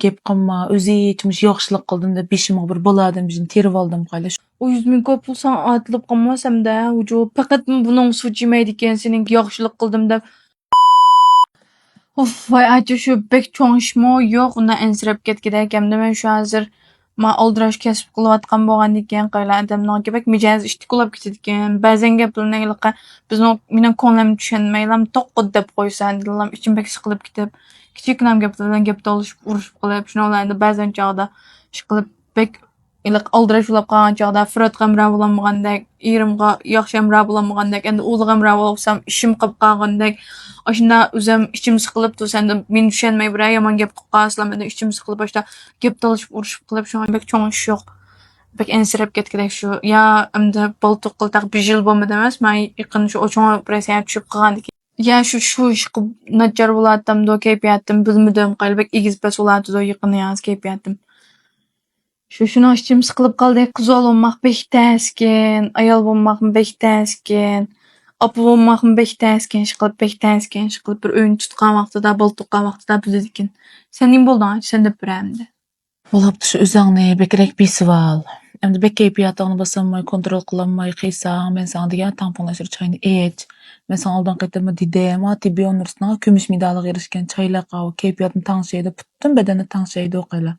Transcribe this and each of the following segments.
gep qilma, o'zi yetmiş yaxshilik qildim deb beshimga bir boladan bijini terib oldim qala. O 100 ming ko'p pul sana atılıp qalmasam-da, ucu faqat buning suv yemaydi ekan, seninki yaxshilik qildim deb. Of, voy acha shu bek cho'ng ishmi? Yo'q, undan ensirab ketgidek. Hamda men shu hozir oldirash kasb qilayotgan bo'lgandan keyin qaylar odamlarga bek mijoz ishtik ulab ketadigan. Ba'zan gaplarni iliqqa bizni mening ko'nglim tushunmaylam, to'qqid deb qo'ysan, dilim ichim bek siqilib ketib, kichiknam gaplardan gapda olishib, urushib qolib, shunalarni ba'zan chog'da ish qilib bek iliq oldirash ulab qolgan chog'da Firot ham bo'lmagandek, erimga yaxshi ham bo'lmagandek, endi o'zim ham bo'lsam ishim qilib qolgandek. Oshunda o'zim ichim siqilib tursa-da, men tushunmay bir yomon gap qilib qolsam, endi ichim siqilib boshda gap talashib urushib qilib, shu bek cho'ng ish yo'q. Bek ensirab ketgidek shu. Ya endi baltuq qiltaq bir yil bo'lmadi emas, men yaqin shu cho'ng operatsiya tushib qolgandik. Ya shu ish qilib nachar bo'ladim-da, kayfiyatim bilmadim, qalbak egiz bas bo'ladi-da, yaqin yaz kayfiyatim. Shuni ichim siqilib qoldi. Qiz olmoq bek taskin, ayol bo'lmoq bek taskin. Apa bo'lmoqmi bek taskin, ish qilib bek taskin, ish qilib bir o'yin tutgan vaqtida, bol tuqqan vaqtida biladikin. Sen nim bo'lding, sen deb biramdi. Bo'libdi shu o'zingni bekrek besivol. Endi bek kayfiyatingni bosolmay, kontrol qilolmay qiysan, men sana degan tamponlashir choyni ich. Men sana oldin qaytama dedim, tibbiy universitetdan kumush medalga erishgan choylar qahva kayfiyatni tangshaydi, butun badanni tangshaydi o'qaylar.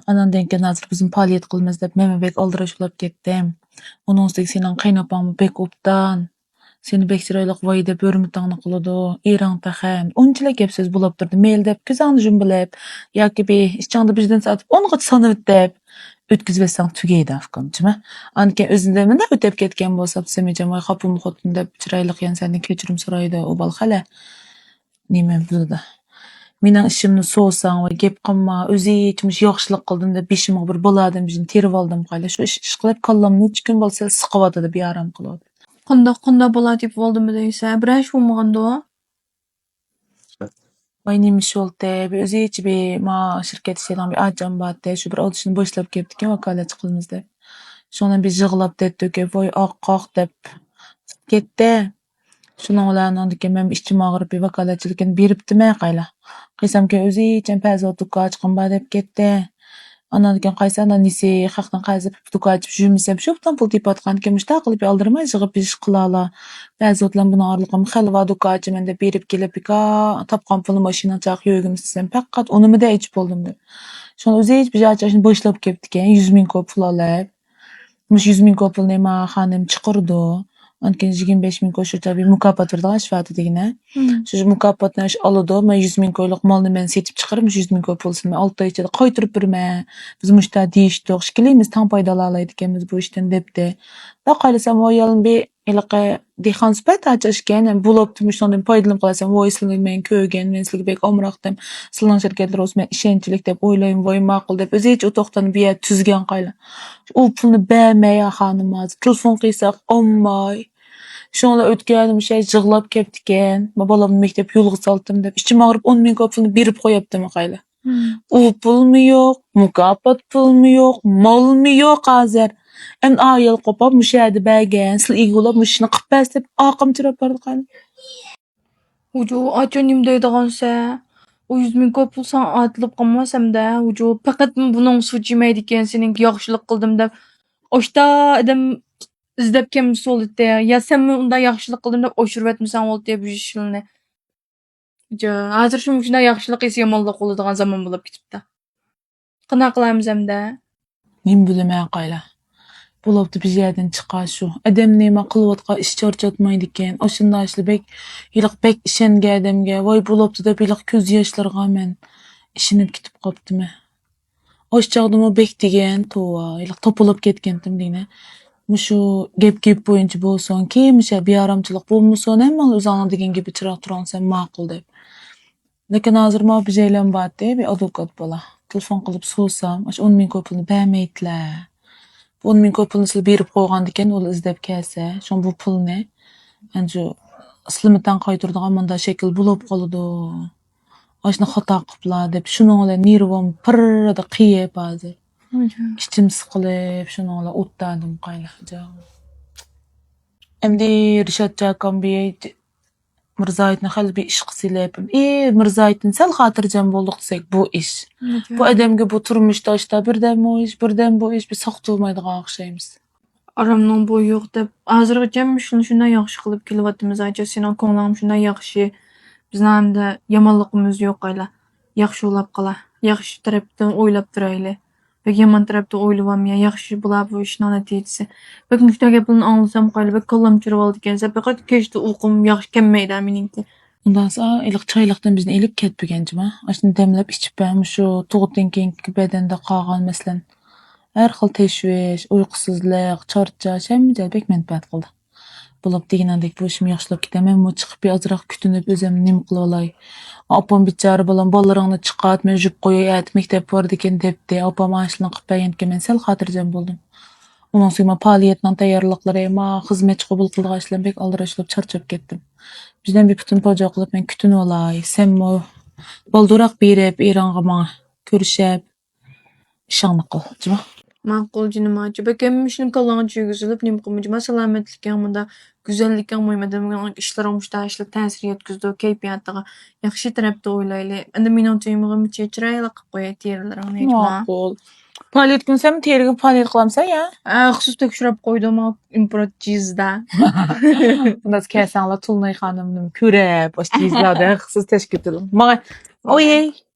Anandan keyin hozir bizim faoliyat qilamiz deb men bek oldirash ulab ketdim. Onun ustiga sening qaynopangmi bek obdan. Seni bek chiroyli voy deb o'rmitangni qiladi. Erang taxam. Unchalar gap so'z bo'lib turdi. Mel deb ko'zingni jumbilab yoki be ichingda bijdan satib 10 sanab deb o'tkazibsang tugaydi afkomchimi? Anki o'zingda mana o'tib ketgan bo'lsa, semejam voy xapim xotin deb chiroyli qilgan sendan kechirim so'raydi. O bal xala. Nima bo'ldi? Mening ishimni so'sang va gap qilma, o'zi yetmiş yaxshilik qildim deb beshimga bir boladan bijini terib oldim qala. Shu ish qilib kallamni 3 kun bo'lsa siqibadi deb yaram qiladi. Qanda bo'ladi deb oldimmi deysa, birash bo'lmaganda. Voy nima sho'lte, o'zi ichi be ma shirkat ishlaydigan bir ajam batda, shu bir audishni boshlab ketdik-ku vakolatchi qilamiz deb. Shundan bir yig'lab dedi, voy oq deb ketdi. Şunun bilan ondan men ishchim og'rib vakolatchilikni beribdimi qayla. Qaysam-ki o'zi için pazar duka ochqin ba deb ketdi. Ondan keyin qaysandan nisi haqdan qayzib duka ochib yurmisam shuqdan pul tepatgan kim ishta qilib oldirmay yig'ib ish qilala. Ba'zotlar buni orliqim xalva duka ochiman deb berib kelib topgan pulni mashina chaq yo'gim sizdan faqat unimida ichib bo'ldim deb. Shuni o'zi hech bir joychashni boshlab ketdi-ki 100 ming ko'p pul olib. Mush 100 ming ko'p pulni ma xonim chiqirdi. Anken 25 ming ko'shircha bir mukofot berdilar shifati degina. Shu mukofotni oladi, men 100 ming ko'yliq molni men setib chiqarib 100 ming ko'p pulsini 6 oy ichida qaytirib berma. Biz mushta deyishdik, shikilimiz tam foydalanaylik ekanmiz bu ishdan debdi. Va qaylasam o'yalım bir ilaqa dehqon sifat ochishgan, bo'libdi mushundan foydalanib qolasam, voy sizlarga men ko'rgan, men sizlarga bek omroqdim. Sizlar shirkatlar o'z men ishonchlik deb o'ylayman, voy ma'qul deb o'zi hech o'toqdan biya tuzgan qayla. U pulni bermay xonim hozir telefon qilsak olmay. Şonla o'tganim şey yig'lab ketdikan. Bolamni maktab yo'lga soldim deb ichim og'rib 10 ming ko'p pulni berib qo'yaptimi qayla. U pulmi yo'q, mukofot pulmi yo'q, molmi yo'q hozir. Endi ayol qopab mushadi bergan, sil ig'ulab mushini qilib bas deb oqim tirab bordi qayla. Ucu açonim deydigansa, o 100 ming ko'p pul sana atılıp qalmasam-da, ucu faqat buning suv yemaydi ekan, seninki yaxshilik qildim deb. Oshda adam izlab kim soldi. Ya sen unda yaxshilik qildim deb oshirvatmisan oldi bu ishni. Hozir shunday yaxshilik qilsa yomonlik qiladigan zamon bo'lib ketibdi. Qana qilamiz hamda. Men bilaman qayla. Bo'libdi bir yerdan chiqar shu. Adam nima qilayotgan ish charchatmaydi ekan. Oshunda ishlabek, yiliq bek ishongan odamga voy bo'libdi deb yiliq ko'z yoshlarga men ishinib ketib qopdimi. Oshchaqdimi bek degan to'va, yiliq topilib ketgandim deyna. Mushu gap bo'yicha bo'lsin, kimsha beyaramchilik bo'lmasin, hamma o'zing degan gibi chiroq turansan ma'qul deb. Lekin hozir ma bir joylam bordi, bir advokat bola. Telefon qilib so'rasam, 10 ming ko'p pulni bermaydilar. 10 ming ko'p pulni silib berib qo'ygan ekan, ul izlab kelsa, shu bu pulni anju islimdan qaytirdigan menda shakl bo'lib qoladi. Oshni xato qiliblar deb shuning bilan nervim pirda qiyib hozir. İçim sıkılıp şununla o'tdandim qayla. Endi Rishad Jakom bir Mirzayet'ne hali bir iş kısilep. Mirzayet'in sel hatırjam bolduk desek bu iş. Bu edemge bu turmuşda işte birden bu iş, birden bu iş bir soqtulmaydygan okşaymyz. Aramdan boy yok dep azyrgıçam şundan ýagşy kylyp kelypatymyz aýça senin koňlagyň şundan ýagşy. Biznem de yamanlykymyz ýok aýla. Ýagşy ulap kala. Ýagşy tarapdan oýlap duraýly. Ve yaman tarapda oýlabam ýa ýagşy bula bu işiniň natijesi. Bek müştä geplerini anlasam gaýla bek kollam çyrap aldy ekense bekat keşdi ukum ýagşy kemmeýdi meniňki. Ondan sonra ilik çaylykdan bizni elip ketbigenjima. Aşyny demlep içip bäm şu tugutdan keyinki bedende qagan meselen her xil teşwiş, uykusuzlyk, çarçaş hemme bek menfaat kıldy. Bulup diýendik bu işim ýagşylap gitemem, bu çykyp bir azrak kütünüp özüm nim kılıp alay. Apam biçare bolan ballaraňy çykat, men jüp goýýat, mektep bar diken depdi. Apam aşlyk gypýanke men sel hatyrjam boldum. Onuň soňra paýatdan taýýarlyklary, ma hyzmetçi gobul kıldyga işlem bek aldyraşlyp çarçap ketdim. Bizden bir putun poja kılıp men kütünüp alay. Sen mo boldurak berip, Eýranga maňa görüşäp şaňly kıl. Jyma. Makul jinim aýça bek emmişini kallaňa çüýgüzülip nim gymyjma salametlik ýa-da güzellik ýa-da işler olmuşda işle täsir ýetkizdi keypiýatyga ýagşy tarapda oýlaýly. Indi meniň tüýmügim çeçiräýlik goýa terlerini ýetma. Makul. Palet günsem terigi palet kılamsa ya. Hysus tekşürap goýdum import jizda. Bundas käsäňle Tulnay hanymnym körep, oş jizlada hysus teşkil edildim. Maňa oýey